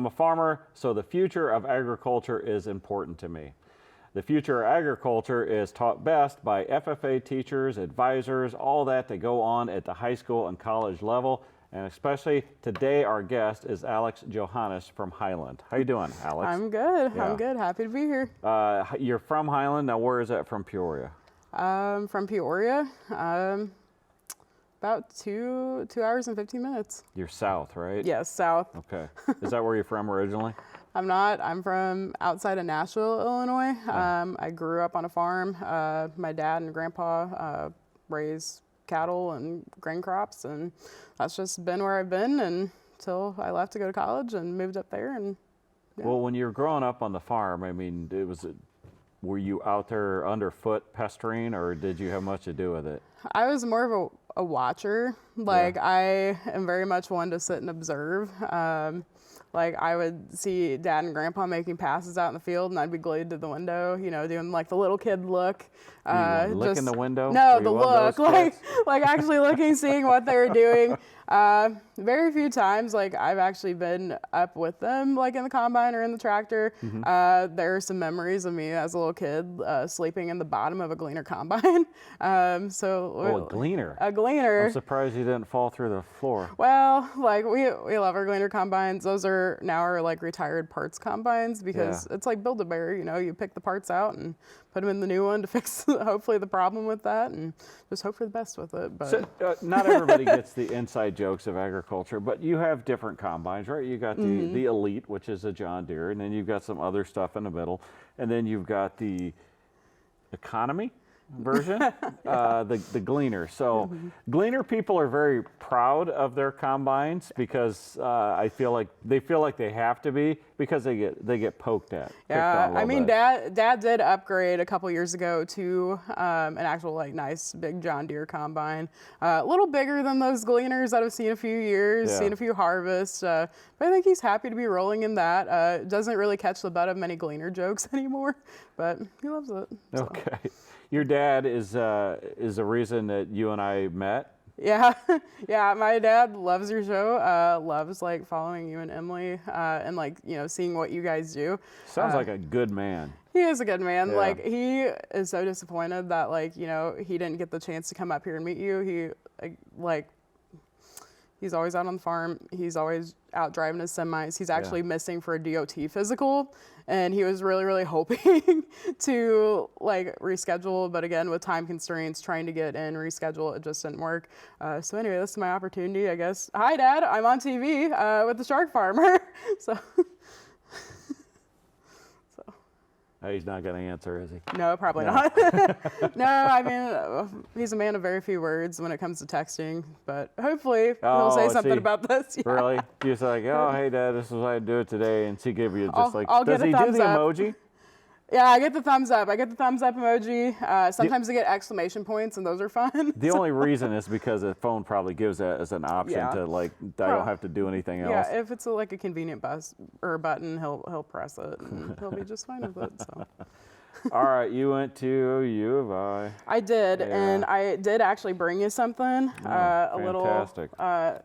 I'm a farmer, so the future of agriculture is important to me. The future of agriculture is taught best by FFA teachers, advisors, all that go on at the high school and college level. And especially today, our guest is Alex Johannes from Highland. How you doing, Alex? I'm good. Yeah. I'm good. Happy to be here. You're from Highland. Now, where is that from Peoria? From Peoria. About two hours and 15 minutes. You're south, right? Yes, south. Okay. Is that where you're from originally? I'm not. I'm from outside of Nashville, Illinois. I grew up on a farm. My dad and grandpa raised cattle and grain crops, and that's just been where I've been until I left to go to college and moved up there. And yeah. Well, when you were growing up on the farm, I mean, were you out there underfoot pestering, or did you have much to do with it? I was more of a watcher. Like, yeah. I am very much one to sit and observe. Like, I would see Dad and Grandpa making passes out in the field, and I'd be glued to the window, you know, doing like the little kid look. Looking the window? No, the look, like actually looking, seeing what they were doing. Very few times, like, I've actually been up with them, like in the combine or in the tractor. Mm-hmm. There are some memories of me as a little kid sleeping in the bottom of a Gleaner combine. A Gleaner? A Gleaner. I'm surprised you didn't fall through the floor. Well, like, we love our Gleaner combines. Those are now our like retired parts combines, because it's like Build-A-Bear, you know, you pick the parts out and put them in the new one to fix hopefully the problem with that, and just hope for the best with it. But so, not everybody gets the inside jokes of agriculture, but you have different combines, right? You got the Elite, which is a John Deere, and then you've got some other stuff in the middle, and then you've got the Economy version, the Gleaner. So Gleaner people are very proud of their combines, because I feel like they have to be, because they get poked at. Yeah, I mean, Dad did upgrade a couple years ago to an actual like nice big John Deere combine, a little bigger than those Gleaners that I've seen a few years, seen a few harvests. But I think he's happy to be rolling in that. Doesn't really catch the butt of many Gleaner jokes anymore, but he loves it. So. Okay. Your dad is the reason that you and I met. Yeah, yeah. My dad loves your show. Loves like following you and Emily, and like, you know, seeing what you guys do. Sounds like a good man. He is a good man. Yeah. Like, he is so disappointed that, like, you know, he didn't get the chance to come up here and meet you. He's always out on the farm. He's always out driving his semis. He's actually missing for a DOT physical, and he was really, really hoping to like reschedule, but again, with time constraints, trying to get in, reschedule, it just didn't work. So anyway, this is my opportunity, I guess. Hi, Dad. I'm on TV with the Shark Farmer. So. He's not going to answer, is he? No, probably not. No, I mean, he's a man of very few words when it comes to texting, but hopefully he'll say something about this. Yeah. Really? He's like, oh, hey, Dad, this is what I do it today, and she give you just I'll does he do the emoji? Yeah, I get the thumbs up. I get the thumbs up emoji. Sometimes I get exclamation points, and those are fun. The only reason is because the phone probably gives that as an option to, like, I don't have to do anything else. Yeah, if it's like a convenient button, he'll press it, and he'll be just fine with it. So. All right, you went to U of I. I did, and I did actually bring you something, a little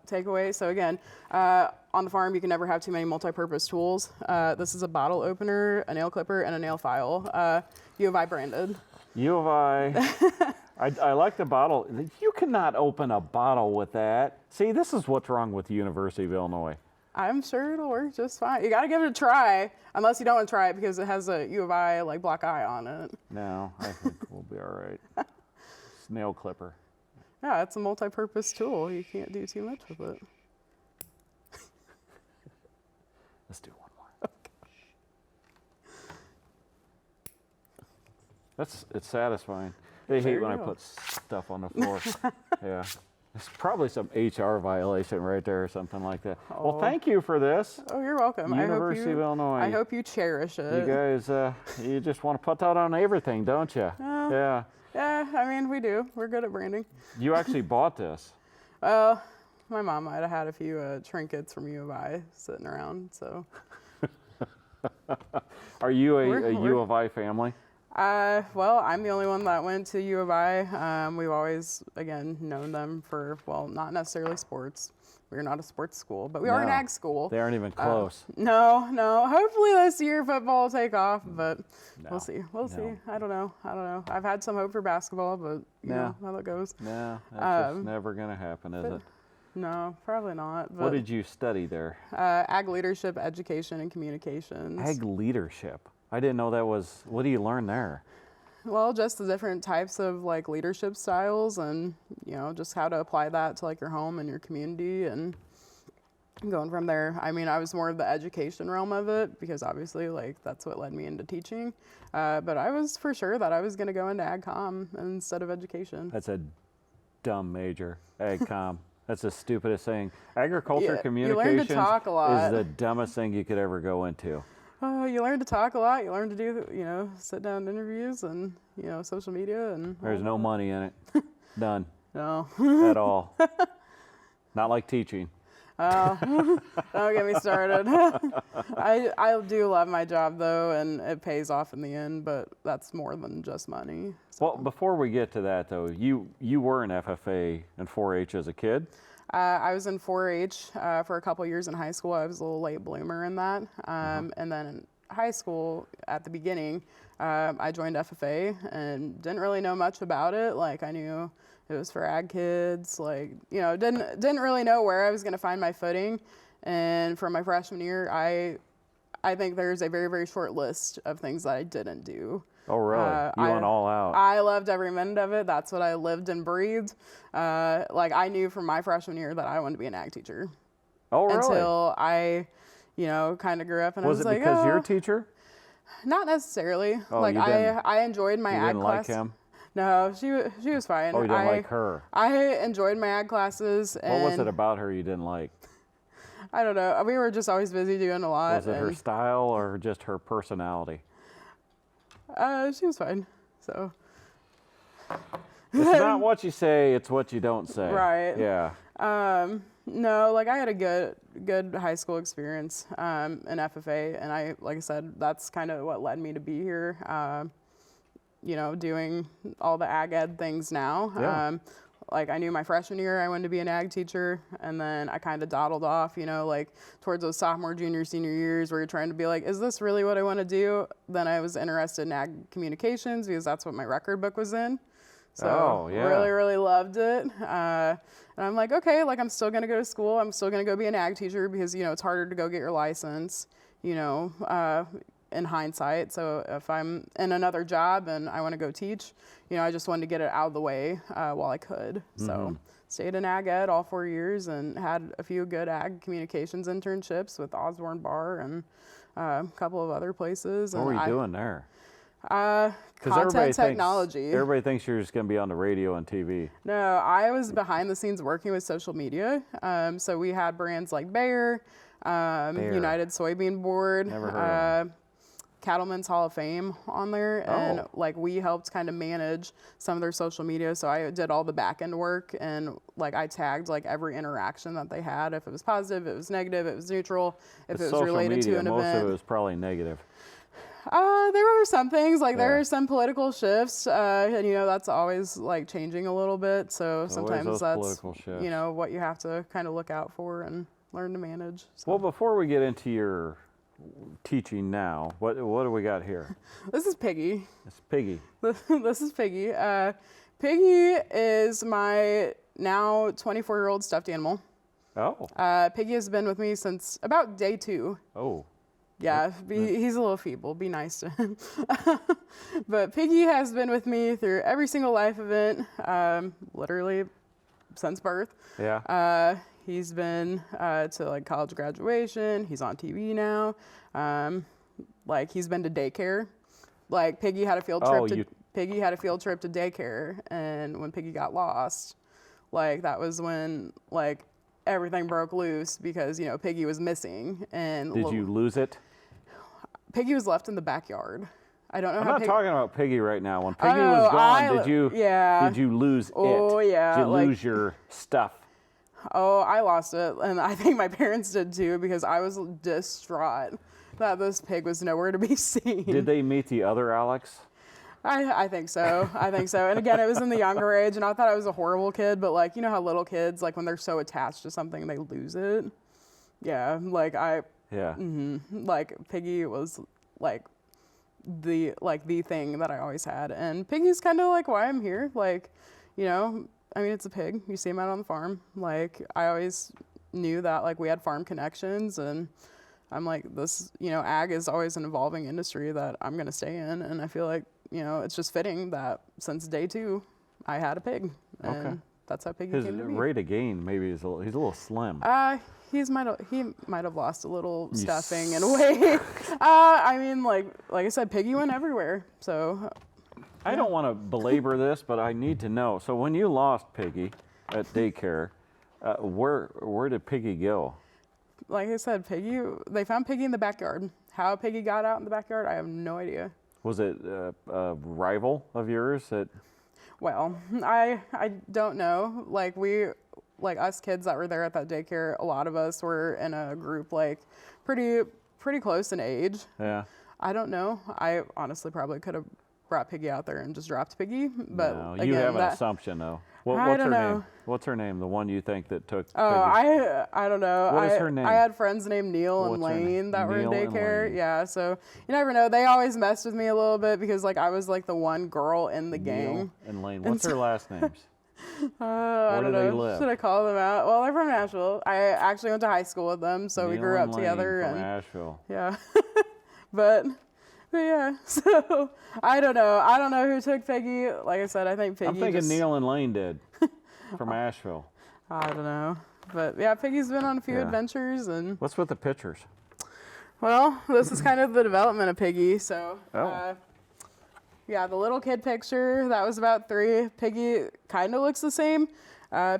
takeaway. So again, on the farm, you can never have too many multi-purpose tools. This is a bottle opener, a nail clipper, and a nail file, U of I branded. U of I. I like the bottle. You cannot open a bottle with that. See, this is what's wrong with the University of Illinois. I'm sure it'll work just fine. You got to give it a try, unless you don't want to try it because it has a U of I like black eye on it. No, I think we'll be all right. Nail clipper. Yeah, it's a multi-purpose tool. You can't do too much with it. Let's do one more. Okay. It's satisfying. They hate when I put stuff on the floor. Yeah. It's probably some HR violation right there or something like that. Oh. Well, thank you for this. Oh, you're welcome. University of Illinois. I hope you cherish it. You guys, you just want to put that on everything, don't you? Yeah. Yeah, I mean, we do. We're good at branding. You actually bought this. Well, my mom might have had a few trinkets from U of I sitting around, so. Are you a U of I family? Well, I'm the only one that went to U of I. We've always, again, known them for, well, not necessarily sports, we're not a sports school, but we are an No, ag school. They aren't even close. No. Hopefully this year football will take off, but No, we'll see. We'll see. no. I don't know. I've had some hope for basketball, but you know how that goes. No, that's just never going to happen, is it? No, probably not. But, What did you study there? ag leadership, education, and communications. Ag leadership. I didn't know that was, what do you learn there? Well, just the different types of like leadership styles, and you know, just how to apply that to like your home and your community, and going from there. I mean, I was more of the education realm of it because obviously like that's what led me into teaching. But I was for sure that I was going to go into ag comm instead of education. That's a dumb major, ag comm. That's the stupidest thing. Agriculture communications you learn to talk a lot. is the dumbest thing you could ever go into. You learn to talk a lot. You learn to do, sit down interviews and, social media and. There's no money in it. None. No. At all. Not like teaching. Oh, don't get me started. I do love my job though, and it pays off in the end, but that's more than just money. So. Well, before we get to that though, you were in FFA and 4-H as a kid? I was in 4-H for a couple years in high school. I was a little late bloomer in that. And then in high school, at the beginning, I joined FFA and didn't really know much about it. Like I knew it was for ag kids. Like didn't really know where I was going to find my footing. And for my freshman year, I think there's a very, very short list of things that I didn't do. Oh, really? You went all out. I loved every minute of it. That's what I lived and breathed. Like I knew from my freshman year that I wanted to be an ag teacher. Oh, really? Until I, kind of grew up and I was like, Was it because you're a teacher? Not necessarily. Oh, like you didn't- I enjoyed my You ag didn't class. like him? No, she was fine. Oh, you didn't like her? I enjoyed my ag classes. What was it about her you didn't like? I don't know. We were just always busy doing a lot. Was it her style or just her personality? She was fine. So. It's not what you say, it's what you don't say. Right. Yeah. No, like I had a good high school experience in FFA, and like I said, that's kind of what led me to be here. Doing all the ag ed things now. Yeah. Like I knew my freshman year I wanted to be an ag teacher, and then I kind of dawdled off, like towards those sophomore, junior, senior years where you're trying to be like, is this really what I want to do? Then I was interested in ag communications because that's what my record book was in. So really, really loved it. And I'm like, okay, like I'm still going to go to school. I'm still going to go be an ag teacher because, it's harder to go get your license, in hindsight. So if I'm in another job and I want to go teach, I just wanted to get it out of the way while I could. So stayed in ag ed all 4 years and had a few good ag communications internships with Osborne Bar and a couple of other places. What were you doing there? Content technology. Everybody thinks you're just going to be on the radio and TV. No, I was behind the scenes working with social media. So we had brands like Bayer, United Soybean Board, Never heard of them. Cattlemen's Hall of Fame on there. And like we helped kind of manage some of their social media. So I did all the back end work, and like I tagged like every interaction that they had. If it was positive, if it was negative, if it was neutral, if it was related to an event. Most of it was probably negative. There were some things, like there are some political shifts, and that's always like changing a little bit. So sometimes that's, what you have to kind of look out for and learn to manage. So. Well, before we get into your teaching now, what do we got here? This is Piggy. It's Piggy. This is Piggy. Piggy is my now 24-year-old stuffed animal. Oh. Piggy has been with me since about day 2. Oh. Yeah, he's a little feeble. Be nice to him. But Piggy has been with me through every single life event, literally since birth. Yeah. He's been to like college graduation. He's on TV now. Like he's been to daycare. Like Piggy had a field trip Piggy had a field trip to daycare, and when Piggy got lost, like that was when like everything broke loose because Piggy was missing. And did you lose it? Piggy was left in the backyard. I don't know I'm how not talking about Piggy right now. When Piggy was gone, did you lose it? Oh, yeah. Did you lose your stuff? Oh, I lost it. And I think my parents did too, because I was distraught that this pig was nowhere to be seen. Did they meet the other Alex? I think so. I think so. And again, it was in the younger age, and I thought I was a horrible kid, but like, you know how little kids, like when they're so attached to something, they lose it. Yeah, like like Piggy was like the thing that I always had, and Piggy's kind of like why I'm here. Like, you know, I mean, it's a pig. You see him out on the farm. Like, I always knew that like we had farm connections, and I'm like, this, you know, ag is always an evolving industry that I'm gonna stay in, and I feel like, you know, it's just fitting that since day 2, I had a pig, and that's how Piggy came to be. His rate of gain maybe is he's a little slim. He might have lost a little stuffing and weight. I mean, like I said, Piggy went everywhere. So I don't want to belabor this, but I need to know. So when you lost Piggy at daycare, where did Piggy go? Like I said, they found Piggy in the backyard. How Piggy got out in the backyard, I have no idea. Was it a rival of yours? Well, I don't know. Like us kids that were there at that daycare, a lot of us were in a group like pretty close in age. Yeah. I don't know. I honestly probably could have brought Piggy out there and just dropped Piggy, but no, again, you have an assumption though. What's her name? What's her name? The one you think that took? Oh, Piggy? I don't know. What is her name? I had friends named Neil and Lane that were in Neil and daycare. Lane. Yeah, so you never know. They always messed with me a little bit because like I was like the one girl in the gang. Neil and Lane. What's their last names? I don't know. They live? Should I call them out? Well, they're from Nashville. I actually went to high school with them, so we grew up together. From Nashville. Yeah, but yeah. So I don't know. I don't know who took Piggy. Like I said, I think Piggy. I'm thinking Neil and Lane did from Asheville. I don't know, but yeah, Piggy's been on a few adventures. And what's with the pictures? Well, this is kind of the development of Piggy. So. Oh. Yeah, the little kid picture, that was about 3. Piggy kind of looks the same.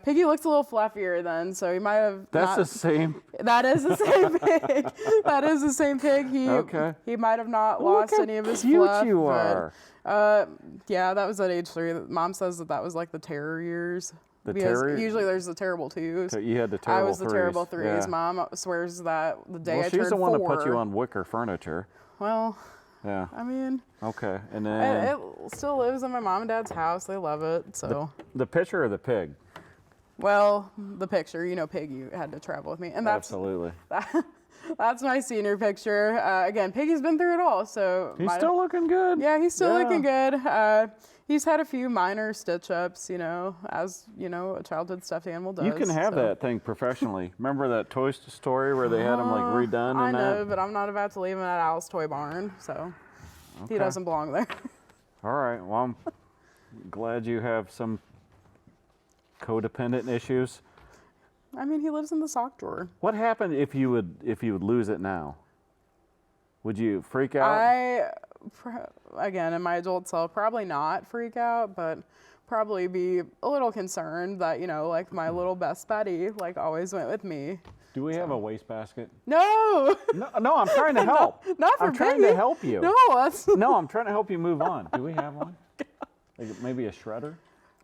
Piggy looks a little fluffier then, so he might have the same? That is the same pig. That is the same pig. He might have not lost any of his fluff. Cute you are. Yeah, that was at age 3. Mom says that was like the terror years. Because usually there's the terrible 2s. So you had the terrible 3s. I was the terrible 3s. Yeah. Mom swears that the day I turned 4. She's the one that put you on wicker furniture. Well... Yeah. I mean. Okay, and then it still lives in my mom and dad's house. They love it. So. The picture or the pig? Well, the picture. You know, Piggy had to travel with me, and that's absolutely. That's my senior picture. Again, Piggy's been through it all, so. He's still looking good. Yeah, he's still looking good. He's had a few minor stitch-ups, you know, as, you know, a childhood stuffed animal does. You can have that thing professionally. Remember that Toy Story where they had him like redone? I know, but I'm not about to leave him at Al's Toy Barn, so he doesn't belong there. All right. Well, I'm glad you have some codependent issues. I mean, he lives in the sock drawer. What happened if you would lose it now? Would you freak out? Again, in my adult self, probably not freak out, but probably be a little concerned that, you know, like my little best buddy, like always went with me. Do we have a wastebasket? No. No, I'm trying to help. Not for I'm trying Piggy. to help you. No, that's. No, I'm trying to help you move on. Do we have one? Like maybe a shredder?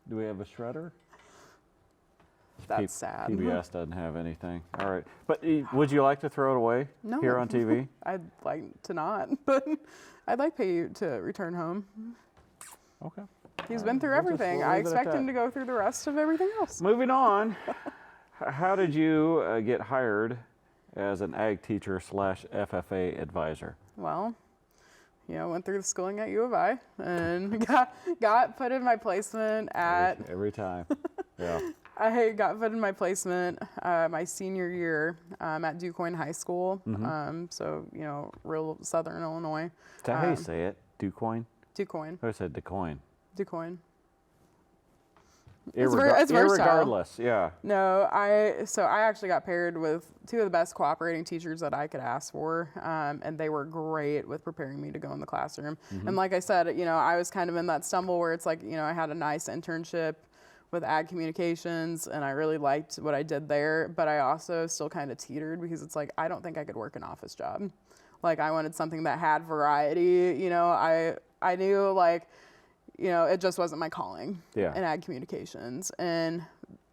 Do we have a shredder? That's sad. PBS doesn't have anything. All right. But would you like to throw it away here on TV? I'd like to not, but I'd like Piggy to return home. Okay. He's been through everything. I expect him to go through the rest of everything else. Moving on. How did you get hired as an ag teacher / FFA advisor? Well, you know, went through the schooling at U of I and got put in my placement at... Every time. Yeah. I got put in my placement my senior year at Highland High School. Mm-hmm. So, you know, real southern Illinois. Is that how you say it? DuQuoin? DuQuoin. I said DuQuoin. DuQuoin. It's versatile. Irregardless, yeah. No, I actually got paired with 2 of the best cooperating teachers that I could ask for, and they were great with preparing me to go in the classroom. Mm-hmm. And like I said, you know, I was kind of in that stumble where it's like, you know, I had a nice internship with ag communications, and I really liked what I did there, but I also still kind of teetered because it's like, I don't think I could work an office job. Like, I wanted something that had variety, you know, I knew, like, you know, it just wasn't my calling in ag communications. And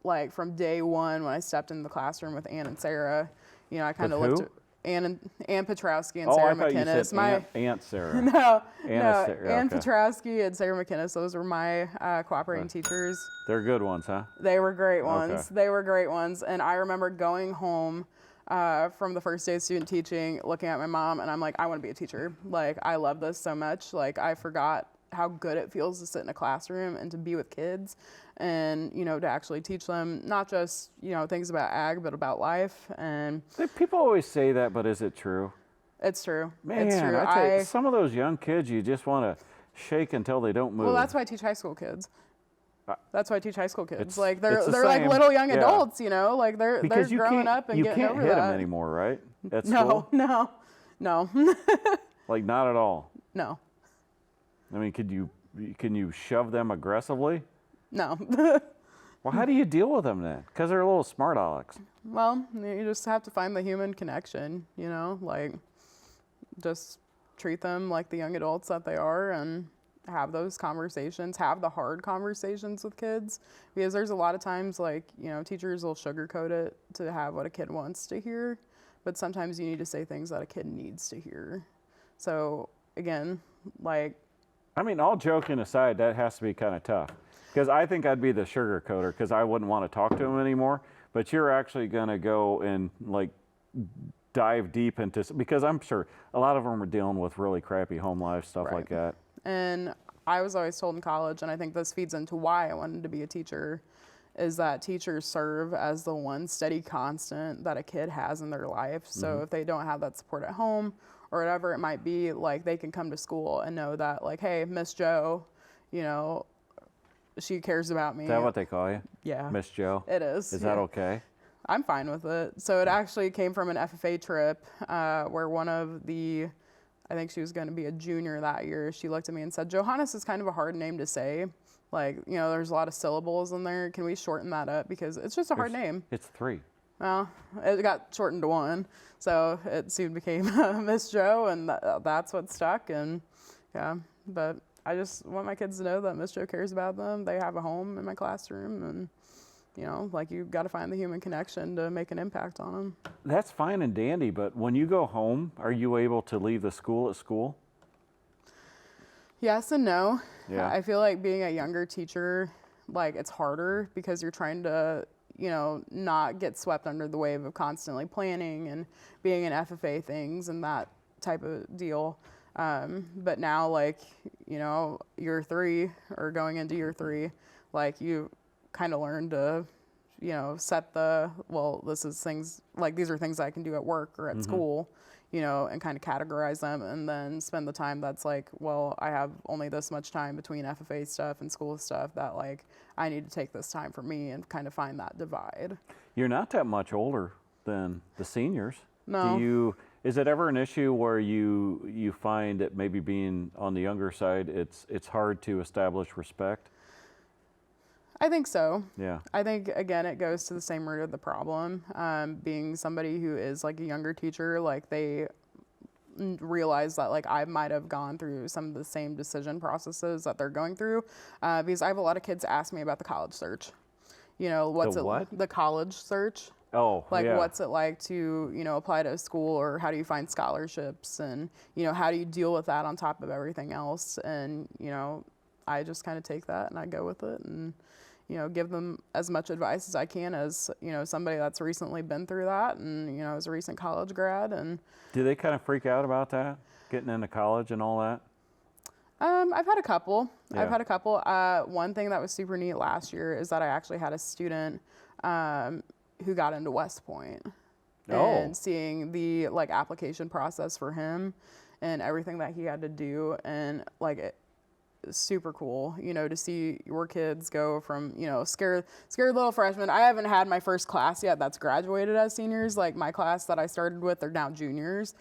like from day 1 when I stepped in the classroom with Ann and Sarah, you know, I kind of looked at Ann Petrowski and Oh, Sarah I thought McInnes. you said Aunt Sarah. No, Anna Sarah, Ann okay. Petrowski and Sarah McInnes. Those were my cooperating teachers. They're good ones, huh? They were great ones. Okay. They were great ones. And I remember going home from the first day of student teaching, looking at my mom, and I'm like, I want to be a teacher. Like, I love this so much. Like, I forgot how good it feels to sit in a classroom and to be with kids and, you know, to actually teach them not just, you know, things about ag, but about life. And People always say that, but is it true? it's true. Man, it's true. I tell you, some of those young kids, you just want to shake until they don't move. Well, that's why I teach high school kids. That's why I teach high school kids. Like it's the they're like same. little young Yeah. adults, you know, like they're because growing up and you getting can't over hit that. them anymore, right? At No, school? no. Like not at all. No, I mean, can you shove them aggressively? no. Well, how do you deal with them then? Because they're little smart alecks. Well, you just have to find the human connection, you know, like just treat them like the young adults that they are and have those conversations, have the hard conversations with kids, because there's a lot of times, like, you know, teachers will sugarcoat it to have what a kid wants to hear, but sometimes you need to say things that a kid needs to hear. So again, like, I mean, all joking aside, that has to be kind of tough. Because I think I'd be the sugarcoater because I wouldn't want to talk to them anymore. But you're actually going to go and like dive deep into, because I'm sure a lot of them are dealing with really crappy home life, stuff Right. like that. And I was always told in college, and I think this feeds into why I wanted to be a teacher, is that teachers serve as the one steady constant that a kid has in their life. So if they don't have that support at home or whatever it might be, like they can come to school and know that, like, hey, Miss Joe, you know, she cares about me. Is that what they call you? Yeah. Miss Joe? It is. Is that okay? I'm fine with it. So it actually came from an FFA trip where one of the, I think she was going to be a junior that year, she looked at me and said, Johannes is kind of a hard name to say. Like, you know, there's a lot of syllables in there. Can we shorten that up? Because it's just a hard name. It's 3. Well, it got shortened to 1. So it soon became Miss Joe, and that's what stuck. And yeah, but I just want my kids to know that Miss Joe cares about them. They have a home in my classroom, and you know, like, you got to find the human connection to make an impact on them. That's fine and dandy, but when you go home, are you able to leave the school at school? Yes and no. Yeah. I feel like being a younger teacher, like, it's harder because you're trying to, you know, not get swept under the wave of constantly planning and being in FFA things and that type of deal. But now, like, you know, year 3 or going into year 3, like, you kind of learn to, you know, set the, well, this is things, like, these are things I can do at work or at school, you know, and kind of categorize them, and then spend the time that's like, well, I have only this much time between FFA stuff and school stuff that, like, I need to take this time for me and kind of find that divide. You're not that much older than the seniors. No. Is it ever an issue where you find that maybe being on the younger side, it's hard to establish respect? I think so. Yeah. I think, again, it goes to the same root of the problem. Being somebody who is, like, a younger teacher, like, they realize that, like, I might have gone through some of the same decision processes that they're going through, because I have a lot of kids ask me about the college search. You know, the college search. Oh, Like, yeah. what's it like to, you know, apply to a school, or how do you find scholarships, and, you know, how do you deal with that on top of everything else? And, you know, I just kind of take that and I go with it, and, you know, give them as much advice as I can as, you know, somebody that's recently been through that and, you know, is a recent college grad. And Do they kind of freak out about that, getting into college and all that? I've had a couple. Yeah. I've had a couple. One thing that was super neat last year is that I actually had a student who got into West Point. Oh. And seeing the, like, application process for him and everything that he had to do, and, like, super cool, you know, to see your kids go from, you know, scared little freshmen. I haven't had my first class yet that's graduated as seniors. Like, my class that I started with, they're now juniors.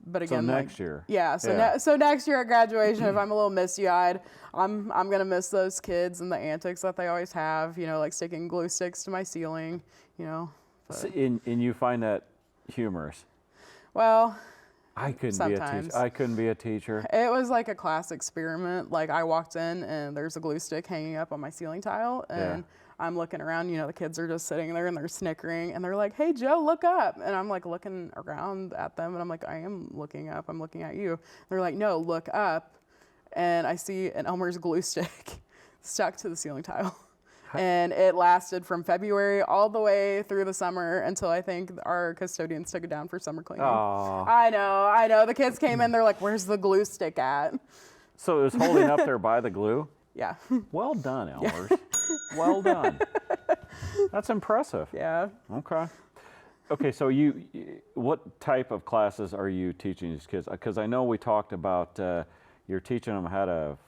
But again, So next year. Yeah. So next year at graduation, if I'm a little misty-eyed, I'm gonna miss those kids and the antics that they always have. You know, like sticking glue sticks to my ceiling. You know. So, and you find that humorous? Well, I couldn't sometimes. be a teacher. I couldn't be a teacher. It was like a class experiment. Like, I walked in and there's a glue stick hanging up on my ceiling tile, and I'm looking around, the kids are just sitting there and they're snickering and they're like, "Hey, Joe, look up." And I'm like looking around at them and I'm like, "I am looking up. I'm looking at you." They're like, "No, look up." And I see an Elmer's glue stick stuck to the ceiling tile. And it lasted from February all the way through the summer until I think our custodians took it down for summer cleaning. Aww. I know. The kids came in, they're like, "Where's the glue stick at?" So it was holding up there by the glue? Yeah. Well done, Elmers. Well done. That's impressive. Yeah. Okay. Okay, so what type of classes are you teaching these kids? Because I know we talked about you're teaching them how to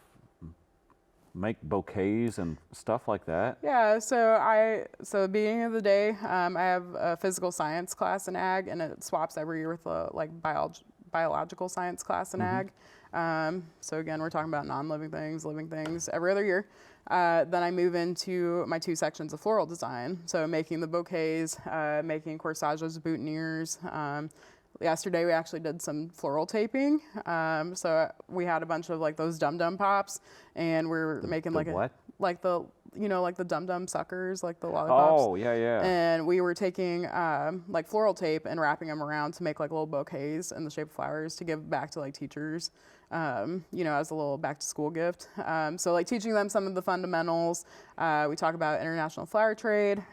make bouquets and stuff like that. Yeah, so the beginning of the day, I have a physical science class in ag, and it swaps every year with a biological science class in ag. So again, we're talking about non-living things, living things every other year. Then I move into my 2 sections of floral design. So making the bouquets, making corsages, boutonnieres. Yesterday we actually did some floral taping. So we had a bunch of like those dum-dum pops, and we're making like what? Like the like the dum-dum suckers, like the lollipops. Oh, yeah. And we were taking like floral tape and wrapping them around to make like little bouquets in the shape of flowers to give back to like teachers, as a little back to school gift. So like teaching them some of the fundamentals. We talk about international flower trade.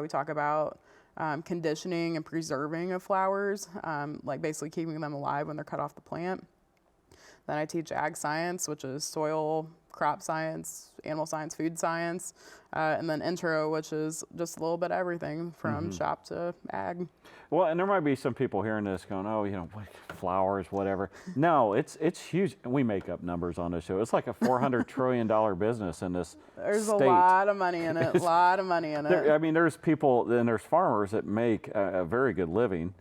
We talk about conditioning and preserving of flowers, like basically keeping them alive when they're cut off the plant. Then I teach ag science, which is soil, crop science, animal science, food science, and then intro, which is just a little bit of everything from shop to ag. Well, and there might be some people hearing this going, "Oh, flowers, whatever." No, it's huge. We make up numbers on this show. It's like a $400 trillion business in this There's state. a lot of money in it. There's people and there's farmers that make a very good living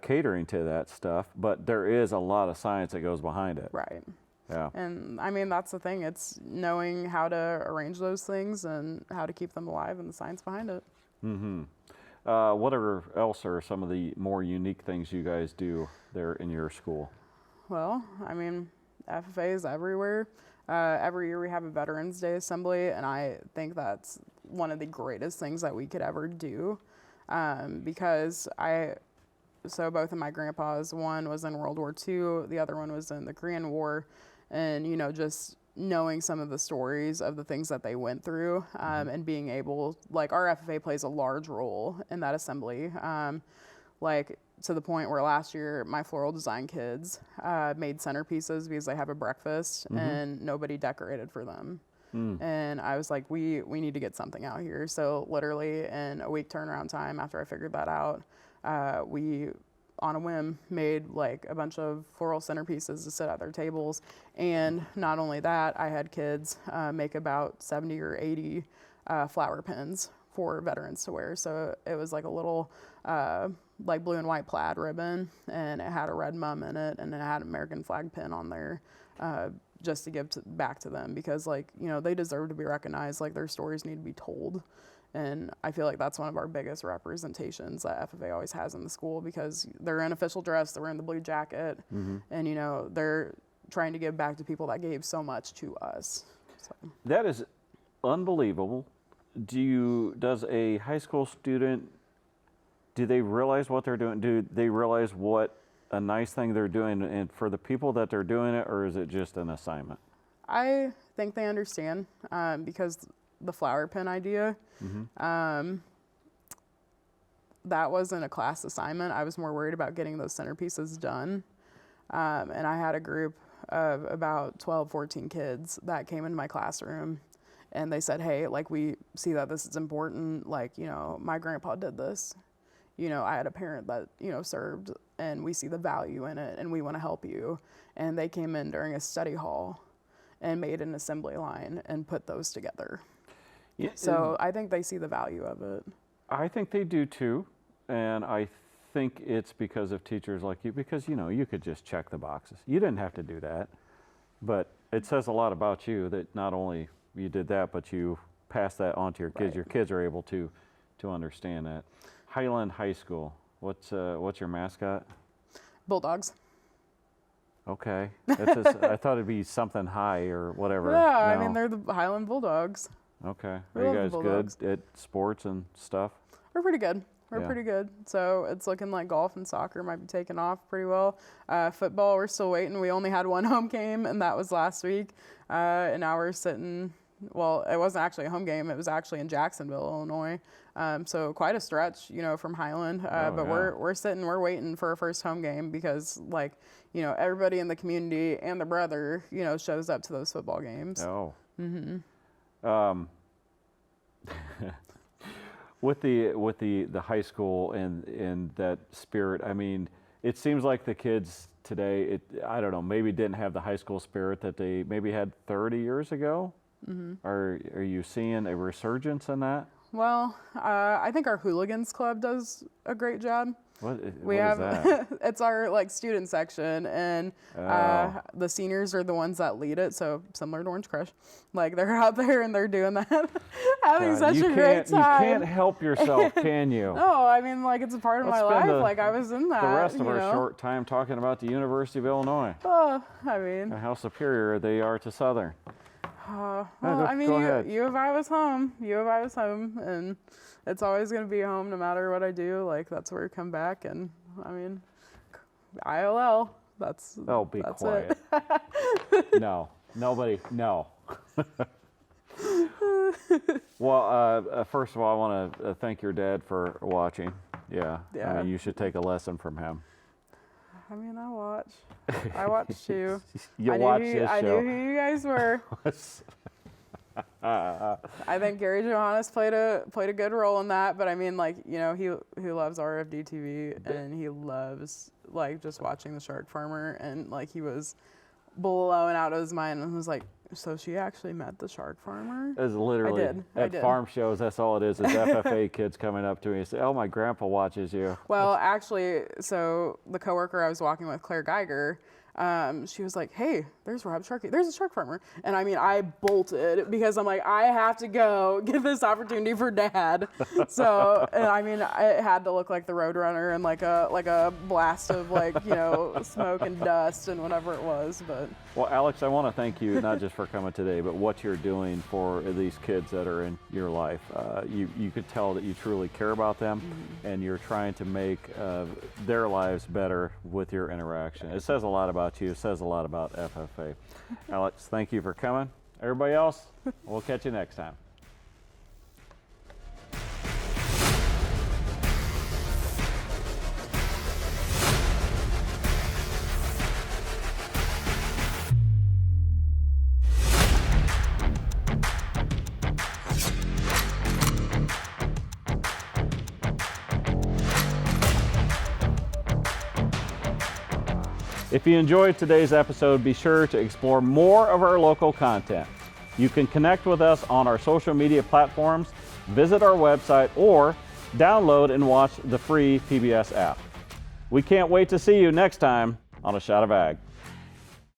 catering to that stuff, but there is a lot of science that goes behind it. Right. Yeah. And I mean, that's the thing. It's knowing how to arrange those things and how to keep them alive and the science behind it. What else are some of the more unique things you guys do there in your school? Well, I mean, FFA is everywhere. Every year we have a Veterans Day assembly, and I think that's one of the greatest things that we could ever do, because so both of my grandpas, one was in World War II, the other one was in the Korean War, and just knowing some of the stories of the things that they went through, and being able, like, our FFA plays a large role in that assembly, like to the point where last year my floral design kids made centerpieces because they have a breakfast and nobody decorated for them. And I was like, we need to get something out here. So literally in a week turnaround time after I figured that out, we, on a whim, made like a bunch of floral centerpieces to sit at their tables. And not only that, I had kids make about 70 or 80 flower pins for veterans to wear. So it was like a little like blue and white plaid ribbon, and it had a red mum in it, and it had an American flag pin on there, just to give back to them, because they deserve to be recognized. Like, their stories need to be told. And I feel like that's one of our biggest representations that FFA always has in the school, because they're in official dress, they're wearing the blue jacket, and they're trying to give back to people that gave so much to us. So. That is unbelievable. Does a high school student, do they realize what they're doing? Do they realize what a nice thing they're doing, and for the people that they're doing it, or is it just an assignment? I think they understand, because the flower pin idea, that wasn't a class assignment. I was more worried about getting those centerpieces done. And I had a group of about 12, 14 kids that came into my classroom, and they said, "Hey, like, we see that this is important. Like, my grandpa did this. I had a parent that, served, and we see the value in it, and we want to help you." And they came in during a study hall and made an assembly line and put those together. Yeah, so I think they see the value of it. I think they do too. And I think it's because of teachers like you, because, you could just check the boxes. You didn't have to do that. But it says a lot about you that not only you did that, but you passed that on to your kids. Right. Your kids are able to understand that. Highland High School, what's your mascot? Bulldogs. Okay. I thought it'd be something high or whatever. Yeah, no. I mean, they're the Highland Bulldogs. Okay. We Are you love the guys Bulldogs. good at sports and stuff? We're pretty good. We're Yeah. pretty good. So it's looking like golf and soccer might be taking off pretty well. Football, we're still waiting. We only had one home game, and that was last week. And now we're sitting. Well, it wasn't actually a home game. It was actually in Jacksonville, Illinois. So quite a stretch, from Highland. But yeah. we're sitting. We're waiting for our first home game because, everybody in the community and the brother, shows up to those football games. Oh. With the high school and that spirit, I mean, it seems like the kids today, I don't know, maybe didn't have the high school spirit that they maybe had 30 years ago. Are you seeing a resurgence in that? Well, I think our hooligans club does a great job. What Is that? It's our student section, and the seniors are the ones that lead it. So similar to Orange Crush, they're out there and they're doing that, having such a great time. You can't help yourself, can you? No, I mean it's a part of my life. I was in that. The rest of our short time talking about the University of Illinois. Oh, I mean, and how superior they are to Southern. Well, I mean, U of I was home. U of I was home, and it's always going to be home no matter what I do. That's where I come back, and I mean, ILL. That's. Oh, be that's quiet. No, nobody. No. Well, first of all, I want to thank your dad for watching. Yeah. I mean, you should take a lesson from him. I mean, I watch too. Watch this show. I knew who you guys were. I think Gary Johannes played a good role in that, but I mean, he loves RFD TV and he loves just watching the Shark Farmer, and he was blowing out of his mind and was like, so she actually met the Shark Farmer? It's literally I did. farm shows. That's all it is. It's FFA kids coming up to me and say, "Oh, my grandpa watches you." Well, actually, so the coworker I was walking with, Claire Geiger, she was like, "Hey, there's Rob Sharkey. There's a Shark Farmer." And I mean, I bolted because I'm like, I have to go get this opportunity for Dad. So, and I mean, it had to look like the Roadrunner and like a blast of smoke and dust and whatever it was. But well, Alex, I want to thank you not just for coming today, but what you're doing for these kids that are in your life. You could tell that you truly care about them, and you're trying to make their lives better with your interaction. It says a lot about you. It says a lot about FFA. Alex, thank you for coming. Everybody else, we'll catch you next time. If you enjoyed today's episode, be sure to explore more of our local content. You can connect with us on our social media platforms, visit our website, or download and watch the free PBS app. We can't wait to see you next time on A Shot of Ag.